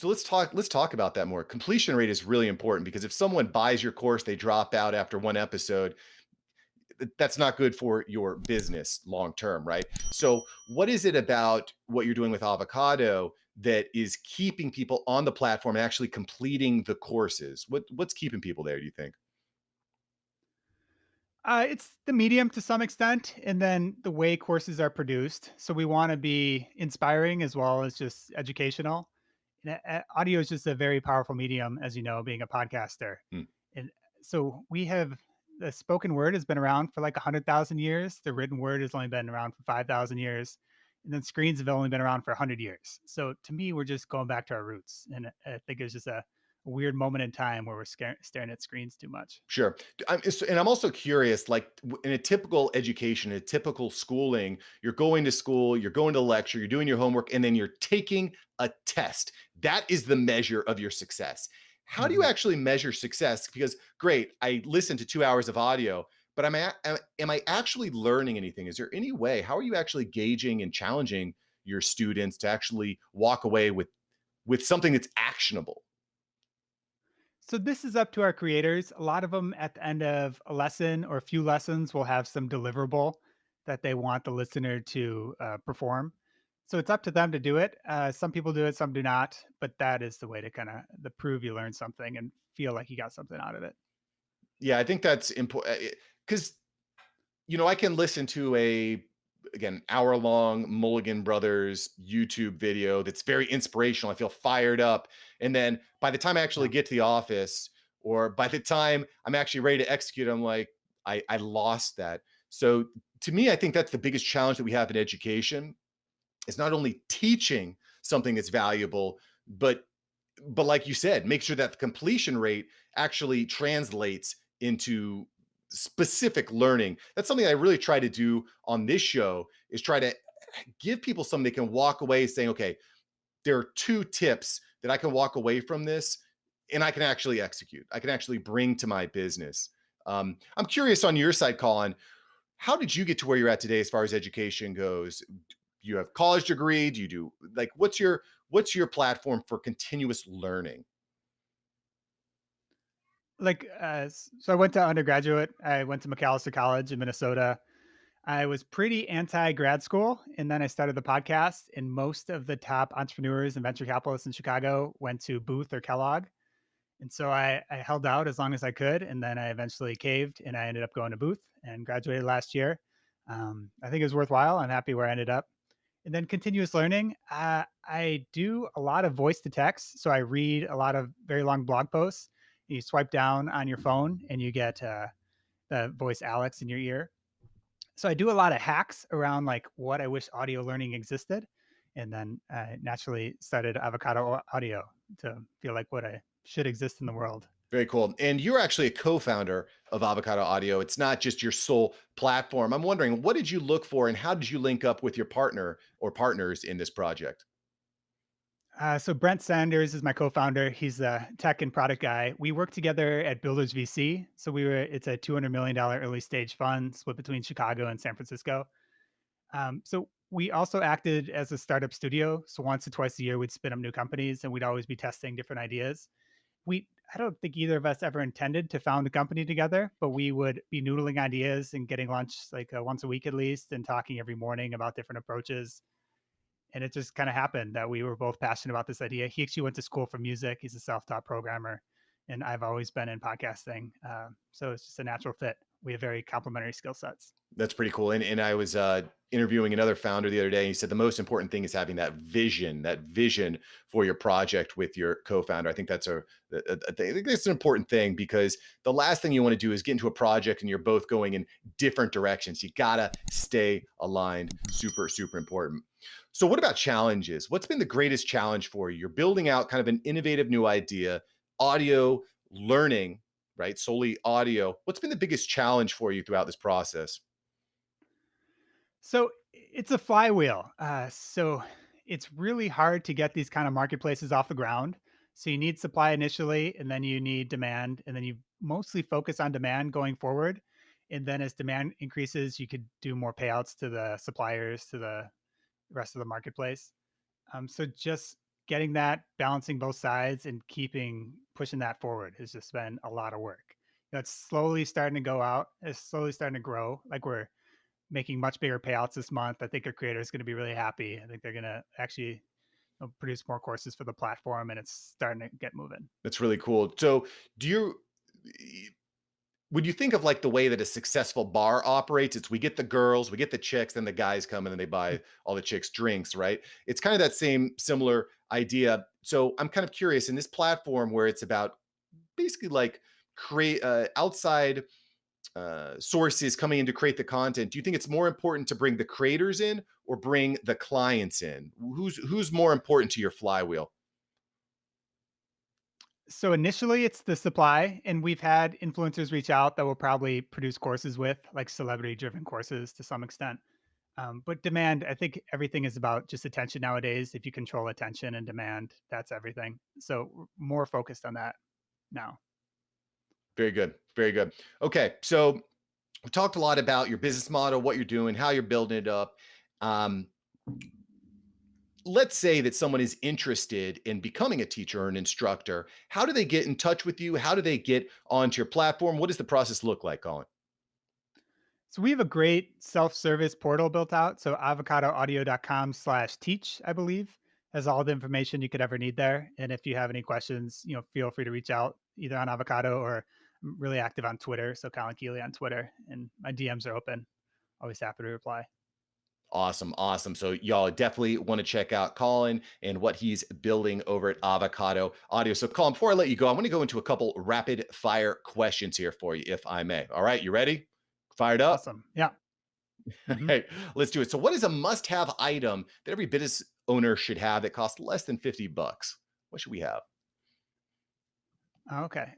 So let's talk about that more. Completion rate is really important because if someone buys your course, they drop out after one episode, that's not good for your business long term, right? So, what is it about what you're doing with Avocado that is keeping people on the platform and actually completing the courses? What's keeping people there, do you think? It's the medium to some extent, and then the way courses are produced. So we want to be inspiring as well as just educational. And audio is just a very powerful medium, as you know, being a podcaster. Hmm. And so we have the spoken word has been around for like 100,000 years. The written word has only been around for 5,000 years. And then screens have only been around for 100 years. So to me, we're just going back to our roots. And I think it's just a weird moment in time where we're staring at screens too much. Sure. And I'm also curious, like in a typical education, a typical schooling, you're going to school, you're going to lecture, you're doing your homework, and then you're taking a test. That is the measure of your success. How do you Mhm. actually measure success? Because great, I listened to 2 hours of audio, but am I actually learning anything? Is there any way? How are you actually gauging and challenging your students to actually walk away with something that's actionable? So this is up to our creators. A lot of them at the end of a lesson or a few lessons will have some deliverable that they want the listener to perform. So it's up to them to do it. Some people do it, some do not. But that is the way to kind of the prove you learned something and feel like you got something out of it. Yeah, I think that's important because I can listen to a again hour long Mulligan Brothers YouTube video that's very inspirational. I feel fired up, and then by the time I actually Yeah. get to the office, or by the time I'm actually ready to execute, I'm like, I lost that. So to me, I think that's the biggest challenge that we have in education is not only teaching something that's valuable, but like you said, make sure that the completion rate actually translates into specific learning. That's something I really try to do on this show is try to give people something they can walk away saying, okay, there are two tips that I can walk away from this and I can actually execute. I can actually bring to my business. I'm curious on your side, Colin, how did you get to where you're at today as far as education goes? You have college degree? Do you do like what's your platform for continuous learning? So I went to undergraduate. I went to McAllister College in Minnesota. I was pretty anti grad school, and then I started the podcast. And most of the top entrepreneurs and venture capitalists in Chicago went to Booth or Kellogg. And so I held out as long as I could, and then I eventually caved, and I ended up going to Booth and graduated last year. I think it was worthwhile. I'm happy where I ended up. And then continuous learning. I do a lot of voice to text, so I read a lot of very long blog posts. You swipe down on your phone, and you get the voice Alex in your ear. So I do a lot of hacks around like what I wish audio learning existed, and then I naturally started Avocado Audio to feel like what I should exist in the world. Very cool. And you're actually a co-founder of Avocado Audio. It's not just your sole platform. I'm wondering, what did you look for and how did you link up with your partner or partners in this project? So Brent Sanders is my co-founder. He's a tech and product guy. We work together at Builders VC. So it's a $200 million early stage fund split between Chicago and San Francisco. So we also acted as a startup studio. So once or twice a year, we'd spin up new companies and we'd always be testing different ideas. I don't think either of us ever intended to found a company together, but we would be noodling ideas and getting lunch like once a week at least and talking every morning about different approaches. And it just kind of happened that we were both passionate about this idea. He actually went to school for music. He's a self-taught programmer, and I've always been in podcasting. So it's just a natural fit. We have very complementary skill sets. That's pretty cool. And I was interviewing another founder the other day, and he said the most important thing is having that vision for your project with your co-founder. I think I think that's an important thing because the last thing you want to do is get into a project and you're both going in different directions. You gotta stay aligned. Super, super important. So, what about challenges? What's been the greatest challenge for you? You're building out kind of an innovative new idea, audio learning, right? Solely audio. What's been the biggest challenge for you throughout this process? So it's a flywheel. So it's really hard to get these kind of marketplaces off the ground. So you need supply initially, and then you need demand, and then you mostly focus on demand going forward. And then as demand increases, you could do more payouts to the suppliers, to the rest of the marketplace. So just getting that, balancing both sides and keeping pushing that forward has just been a lot of work. It's slowly starting to go out. It's slowly starting to grow. Like we're making much bigger payouts this month. I think our creator is going to be really happy. I think they're going to actually produce more courses for the platform, and it's starting to get moving. That's really cool. So, do you when you think of like the way that a successful bar operates, it's we get the girls, we get the chicks, then the guys come in and they buy all the chicks drinks, right? It's kind of that same similar idea. So I'm kind of curious in this platform where it's about basically like create outside sources coming in to create the content. Do you think it's more important to bring the creators in or bring the clients in? Who's more important to your flywheel? So initially, it's the supply, and we've had influencers reach out that we'll probably produce courses with, like celebrity-driven courses to some extent. But demand, I think everything is about just attention nowadays. If you control attention and demand, that's everything. So we're more focused on that now. Very good. Very good. Okay. So we talked a lot about your business model, what you're doing, how you're building it up. Um, let's say that someone is interested in becoming a teacher or an instructor. How do they get in touch with you? How do they get onto your platform? What does the process look like, Colin? So we have a great self-service portal built out. So avocadoaudio.com/teach, I believe, has all the information you could ever need there. And if you have any questions, feel free to reach out either on Avocado or I'm really active on Twitter. So Colin Keeley on Twitter, and my DMs are open. Always happy to reply. Awesome. Awesome. So y'all definitely want to check out Colin and what he's building over at Avocado Audio. So Colin, before I let you go, I'm going to go into a couple rapid fire questions here for you, if I may. All right. You ready? Fired up? Awesome. Yeah. Hmm. Hey, let's do it. So, what is a must-have item that every business owner should have that costs less than $50? What should we have? Okay.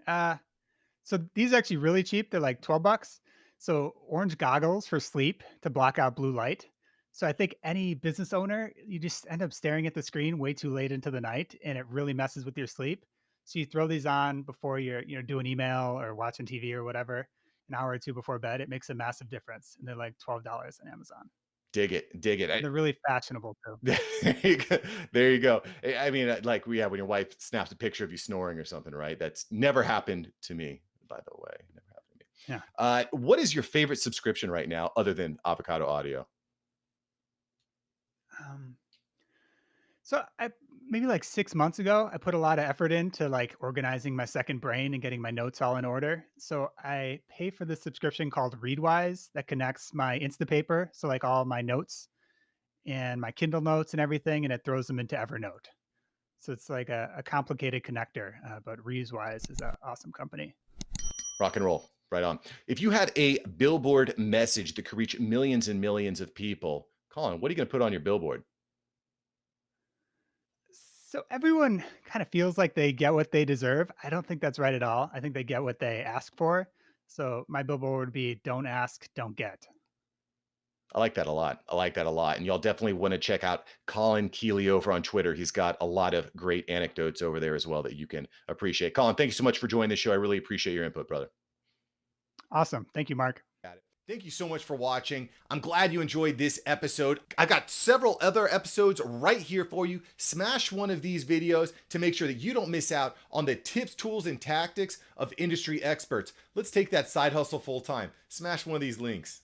So these are actually really cheap. They're like 12 bucks. So orange goggles for sleep to block out blue light. So I think any business owner, you just end up staring at the screen way too late into the night and it really messes with your sleep. So you throw these on before you're, doing email or watching TV or whatever, an hour or two before bed. It makes a massive difference. And they're like $12 on Amazon. Dig it, dig it. And they're really fashionable too. There you go. There you go. I mean, like we have when your wife snaps a picture of you snoring or something, right? That's never happened to me, by the way. Never happened to me. Yeah. What is your favorite subscription right now, other than Avocado Audio? Um, So I maybe like 6 months ago, I put a lot of effort into like organizing my second brain and getting my notes all in order. So I pay for this subscription called ReadWise that connects my Instapaper, so like all my notes and my Kindle notes and everything, and it throws them into Evernote. So it's like a complicated connector, but ReadWise is an awesome company. Rock and roll. Right on. If you had a billboard message that could reach millions and millions of people, Colin, what are you going to put on your billboard? So everyone kind of feels like they get what they deserve. I don't think that's right at all. I think they get what they ask for. So my billboard would be don't ask, don't get. I like that a lot. I like that a lot. And y'all definitely want to check out Colin Keeley over on Twitter. He's got a lot of great anecdotes over there as well that you can appreciate. Colin, thank you so much for joining the show. I really appreciate your input, brother. Awesome. Thank you, Mark. Got it. Thank you so much for watching. I'm glad you enjoyed this episode. I've got several other episodes right here for you. Smash one of these videos to make sure that you don't miss out on the tips, tools, and tactics of industry experts. Let's take that side hustle full time. Smash one of these links.